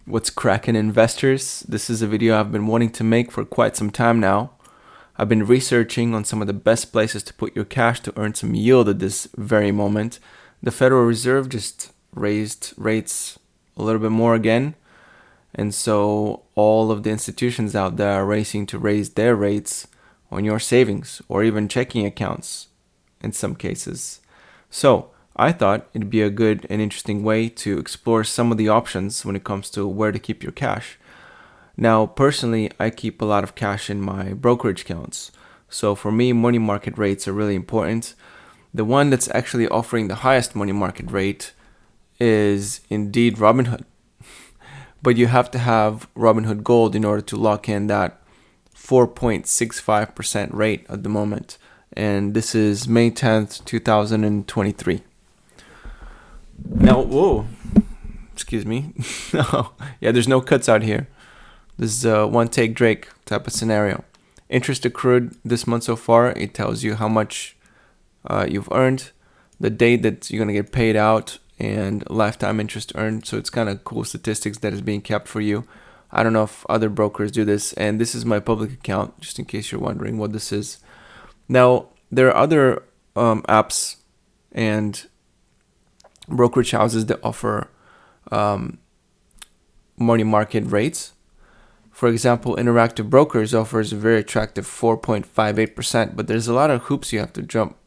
What's cracking, investors? This is a video I've been wanting to make for quite some time now. I've been researching on some of the best places to put your cash to earn some yield at this very moment. The Federal Reserve just raised rates a little bit more again, and so all of the institutions out there are racing to raise their rates on your savings or even checking accounts in some cases. So I thought it'd be a good and interesting way to explore some of the options when it comes to where to keep your cash. Now, personally, I keep a lot of cash in my brokerage accounts. So for me, money market rates are really important. The one that's actually offering the highest money market rate is indeed Robinhood. But you have to have Robinhood Gold in order to lock in that 4.65% rate at the moment. And this is May 10th, 2023. Now, whoa, excuse me. Yeah, there's no cuts out here. This is a one take Drake type of scenario. Interest accrued this month so far, it tells you how much you've earned, the date that you're going to get paid out, and lifetime interest earned. So it's kind of cool statistics that is being kept for you. I don't know if other brokers do this, and this is my public account, just in case you're wondering what this is. Now, there are other apps and brokerage houses that offer money market rates. For example, Interactive Brokers offers a very attractive 4.58%, but there's a lot of hoops you have to jump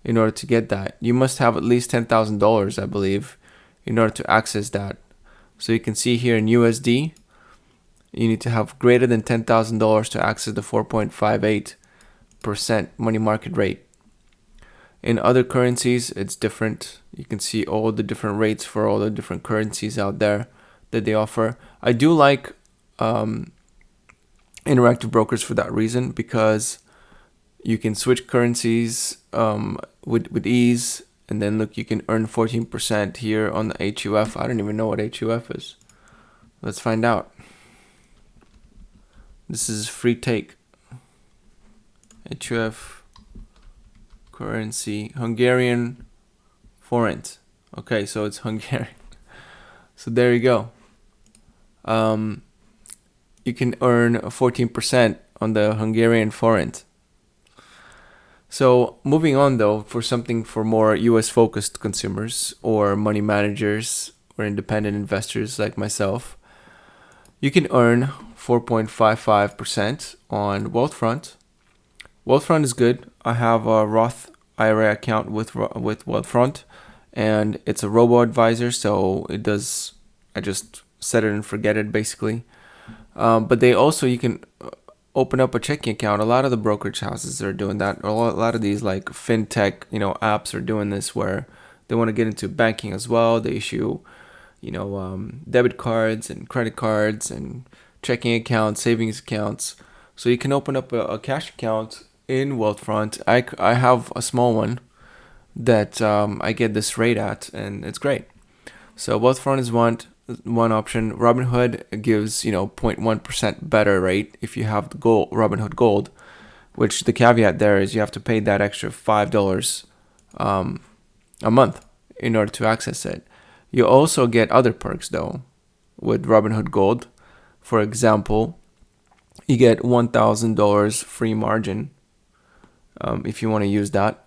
in order to get that. You must have at least $10,000, I believe, in order to access that. So you can see here in USD, you need to have greater than $10,000 to access the 4.58% money market rate. In other currencies, it's different. You can see all the different rates for all the different currencies out there that they offer. I do like Interactive Brokers for that reason, because you can switch currencies with ease, and then look, you can earn 14% here on the HUF. I don't even know what HUF is. Let's find out. This is free take. HUF currency, Hungarian forint. Okay, so it's Hungarian. So there you go. You can earn 14% on the Hungarian forint. So moving on though, for something for more US focused consumers or money managers or independent investors like myself, you can earn 4.55% on Wealthfront. Wealthfront is good. I have a Roth IRA account with Wealthfront, and it's a robo-advisor, so it does, I just set it and forget it basically. But they also, you can open up a checking account. A lot of the brokerage houses are doing that. A lot of these like fintech, apps are doing this, where they want to get into banking as well. They issue, debit cards and credit cards and checking accounts, savings accounts. So you can open up a cash account in Wealthfront. I have a small one that I get this rate at, and it's great. So Wealthfront is one option. Robinhood gives 0.1% better rate if you have the Robinhood Gold, which the caveat there is you have to pay that extra $5 a month in order to access it. You also get other perks though with Robinhood Gold. For example, you get $1,000 free margin if you want to use that.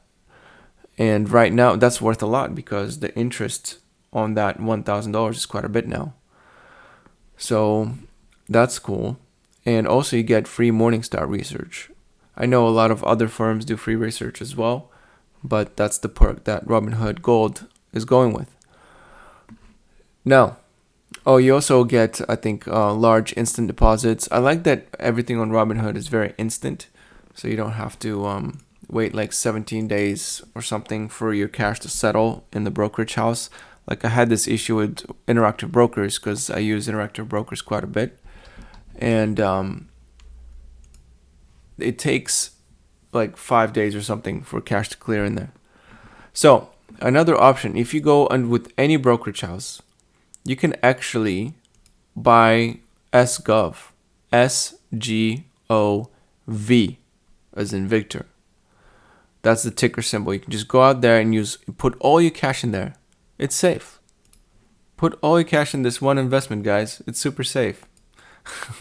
And right now that's worth a lot, because the interest on that $1,000 is quite a bit now. So that's cool. And also you get free Morningstar research. I know a lot of other firms do free research as well, but that's the perk that Robinhood Gold is going with. Now, you also get, I think, large instant deposits. I like that everything on Robinhood is very instant, so you don't have to wait like 17 days or something for your cash to settle in the brokerage house. Like I had this issue with Interactive Brokers, because I use Interactive Brokers quite a bit, and it takes like 5 days or something for cash to clear in there. So another option, if you go and with any brokerage house, you can actually buy SGOV, SGOV, as in Victor. That's the ticker symbol. You can just go out there and put all your cash in there. It's safe. Put all your cash in this one investment, guys. It's super safe.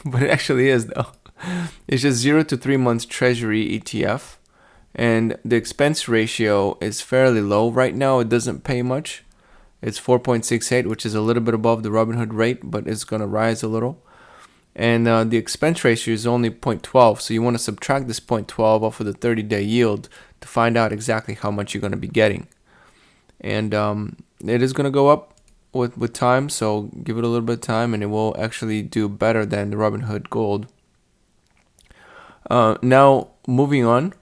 But it actually is, though. It's just 0 to 3 months treasury ETF. And the expense ratio is fairly low. Right now, it doesn't pay much. It's 4.68, which is a little bit above the Robinhood rate, but it's going to rise a little. And the expense ratio is only 0.12. So you want to subtract this 0.12 off of the 30-day yield to find out exactly how much you're going to be getting. And it is going to go up with time. So give it a little bit of time and it will actually do better than the Robinhood Gold. Now, moving on.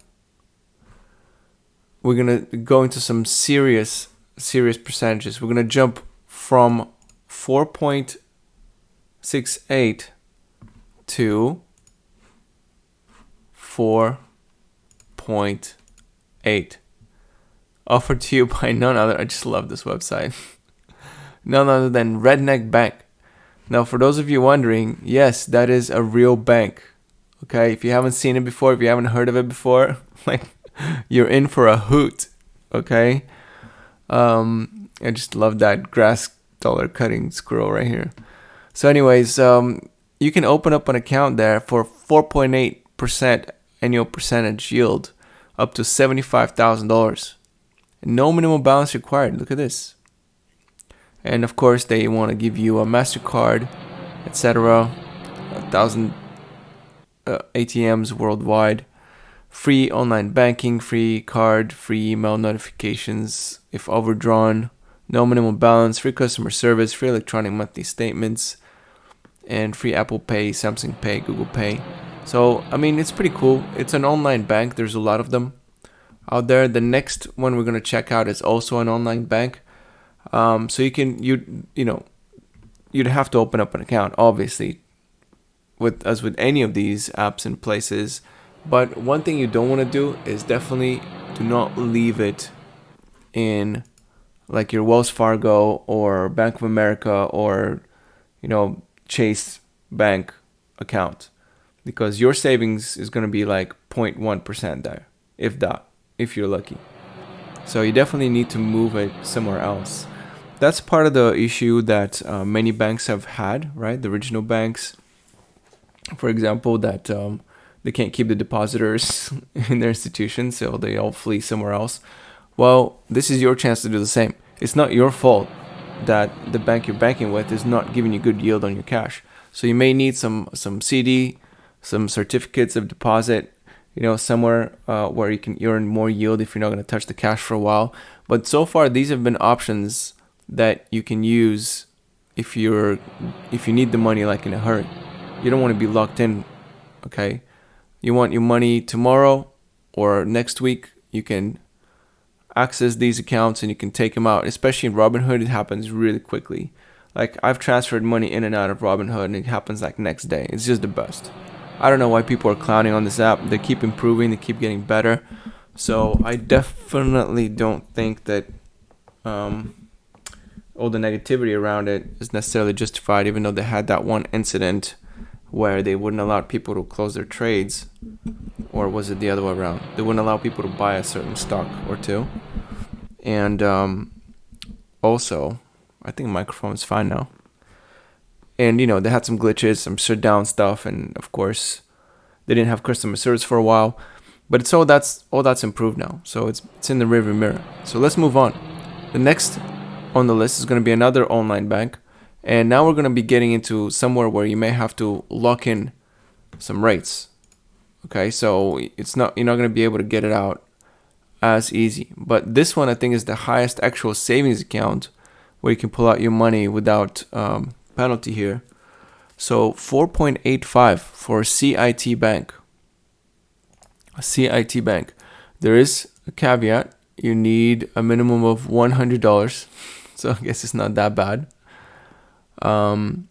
We're going to go into some serious percentages. We're going to jump from 4.68 to 4.8. Offered to you by none other. I just love this website. None other than Redneck Bank. Now, for those of you wondering, yes, that is a real bank. Okay, if you haven't seen it before, if you haven't heard of it before, like, you're in for a hoot. Okay. I just love that grass dollar cutting squirrel right here. So anyways, you can open up an account there for 4.8% annual percentage yield up to $75,000. No minimum balance required. Look at this. And of course, they want to give you a MasterCard, etc. 1,000 ATMs worldwide. Free online banking, free card, free email notifications if overdrawn, no minimum balance, free customer service, free electronic monthly statements, and free Apple Pay, Samsung Pay, Google Pay. So, I mean, it's pretty cool. It's an online bank. There's a lot of them out there. The next one we're going to check out is also an online bank. So you'd have to open up an account, obviously, with any of these apps and places. But one thing you don't want to do is definitely do not leave it in like your Wells Fargo or Bank of America or, Chase Bank account, because your savings is going to be like 0.1% there, if that, if you're lucky. So you definitely need to move it somewhere else. That's part of the issue that many banks have had, right? The regional banks, for example, that they can't keep the depositors in their institution, so they all flee somewhere else. Well, this is your chance to do the same. It's not your fault that the bank you're banking with is not giving you good yield on your cash. So you may need some CD, some certificates of deposit, somewhere where you can earn more yield if you're not going to touch the cash for a while. But so far, these have been options that you can use if you need the money like in a hurry. You don't want to be locked in, okay? You want your money tomorrow or next week, you can access these accounts and you can take them out. Especially in Robinhood, it happens really quickly. Like, I've transferred money in and out of Robinhood and it happens like next day. It's just the best. I don't know why people are clowning on this app. They keep improving, they keep getting better. So I definitely don't think that all the negativity around it is necessarily justified, even though they had that one incident where they wouldn't allow people to close their trades. Or was it the other way around? They wouldn't allow people to buy a certain stock or two. And also, I think the microphone is fine now. And, they had some glitches, some shutdown stuff. And, of course, they didn't have customer service for a while. But it's all that's improved now. So it's in the rearview mirror. So let's move on. The next on the list is going to be another online bank. And now we're going to be getting into somewhere where you may have to lock in some rates. Okay, so you're not going to be able to get it out as easy. But this one, I think, is the highest actual savings account where you can pull out your money without penalty here. So 4.85 for CIT Bank. A CIT Bank. There is a caveat. You need a minimum of $100. So I guess it's not that bad. You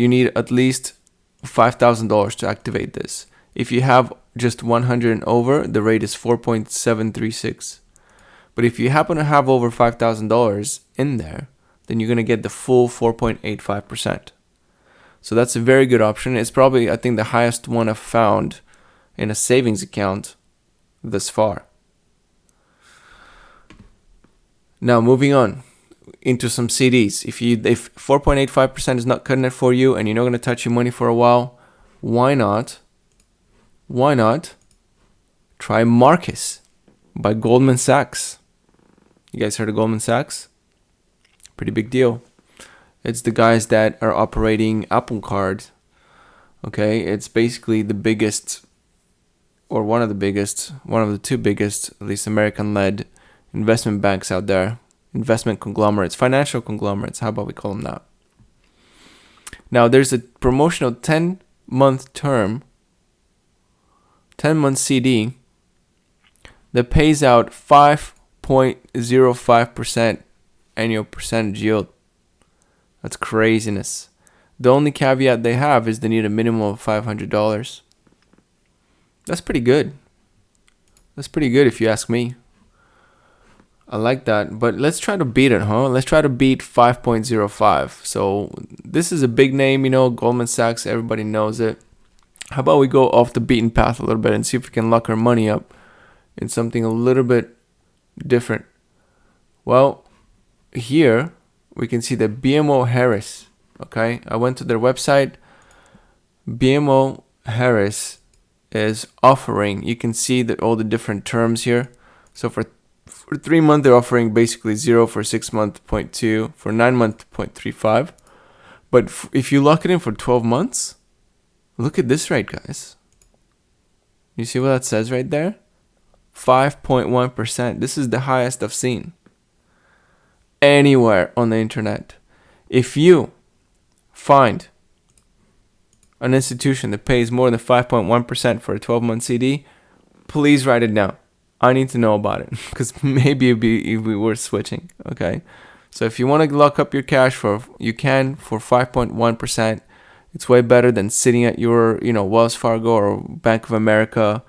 need at least $5,000 to activate this. If you have just 100 and over, the rate is 4.736. But if you happen to have over $5,000 in there, then you're going to get the full 4.85%. So that's a very good option. It's probably, I think, the highest one I've found in a savings account thus far. Now moving on into some CDs. If 4.85% is not cutting it for you and you're not going to touch your money for a while, why not try Marcus by Goldman Sachs? You guys heard of Goldman Sachs? Pretty big deal. It's the guys that are operating Apple Card. Okay, it's basically the biggest, or one of the two biggest, at least American-led investment banks out there. Investment conglomerates, financial conglomerates. How about we call them that? Now, there's a promotional 10-month term, 10-month CD that pays out 5.05% annual percentage yield. That's craziness. The only caveat they have is they need a minimum of $500. That's pretty good. That's pretty good if you ask me. I like that, but let's try to beat it, huh? Let's try to beat 5.05. So this is a big name, Goldman Sachs, everybody knows it. How about we go off the beaten path a little bit and see if we can lock our money up in something a little bit different? Well, here we can see that BMO Harris, okay? I went to their website. BMO Harris is offering, you can see that all the different terms here. So for 3 months, they're offering basically 0, for 6 months, 0.2, for 9 months, 0.35. But if you lock it in for 12 months, look at this rate, guys. You see what that says right there? 5.1%. This is the highest I've seen anywhere on the internet. If you find an institution that pays more than 5.1% for a 12-month CD, please write it down. I need to know about it because maybe it'd be worth switching. Okay, so if you want to lock up your cash you can for 5.1%. It's way better than sitting at your Wells Fargo or Bank of America.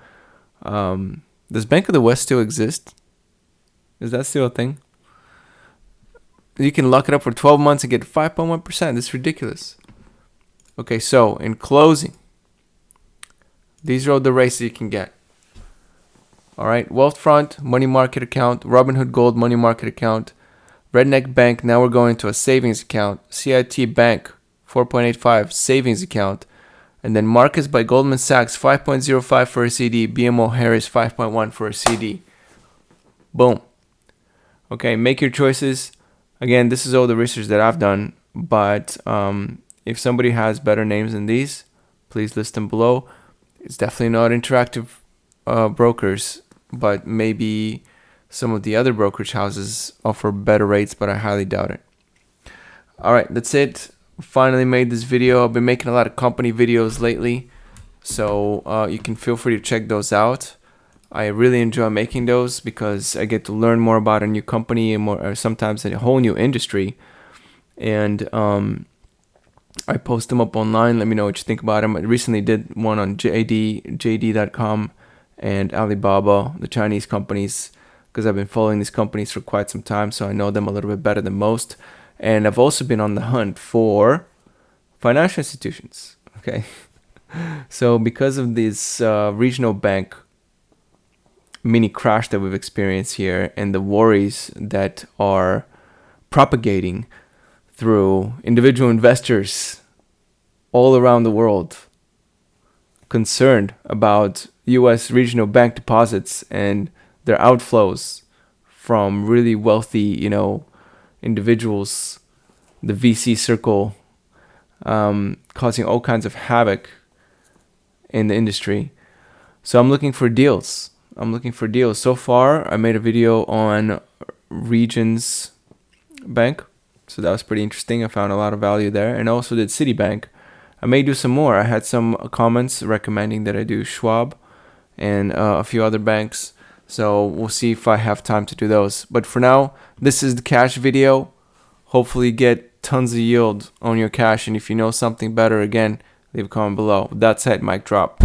Does Bank of the West still exist? Is that still a thing? You can lock it up for 12 months and get 5.1%. That's ridiculous. Okay, so in closing, these are all the rates that you can get. All right, Wealthfront money market account, Robinhood Gold money market account, Redneck Bank. Now we're going to a savings account. CIT Bank 4.85 savings account, and then Marcus by Goldman Sachs 5.05 for a CD. BMO Harris 5.1 for a CD. Boom. Okay, make your choices. Again, this is all the research that I've done, but if somebody has better names than these, please list them below. It's definitely not Interactive Brokers, but maybe some of the other brokerage houses offer better rates, but I highly doubt it. All right, that's it. Finally made this video. I've been making a lot of company videos lately, so you can feel free to check those out. I really enjoy making those because I get to learn more about a new company and more, sometimes a whole new industry. And I post them up online. Let me know what you think about them. I recently did one on JD.com and Alibaba, the Chinese companies, because I've been following these companies for quite some time, so I know them a little bit better than most. And I've also been on the hunt for financial institutions. Okay, so because of this regional bank mini crash that we've experienced here and the worries that are propagating through individual investors all around the world concerned about U.S. regional bank deposits and their outflows from really wealthy, individuals, the VC circle, causing all kinds of havoc in the industry. So I'm looking for deals. So far, I made a video on Regions Bank. So that was pretty interesting. I found a lot of value there. And I also did Citibank. I may do some more. I had some comments recommending that I do Schwab and a few other banks. So we'll see if I have time to do those. But for now, this is the cash video. Hopefully get tons of yield on your cash. And if you know something better, again, leave a comment below. That's it. Mic drop.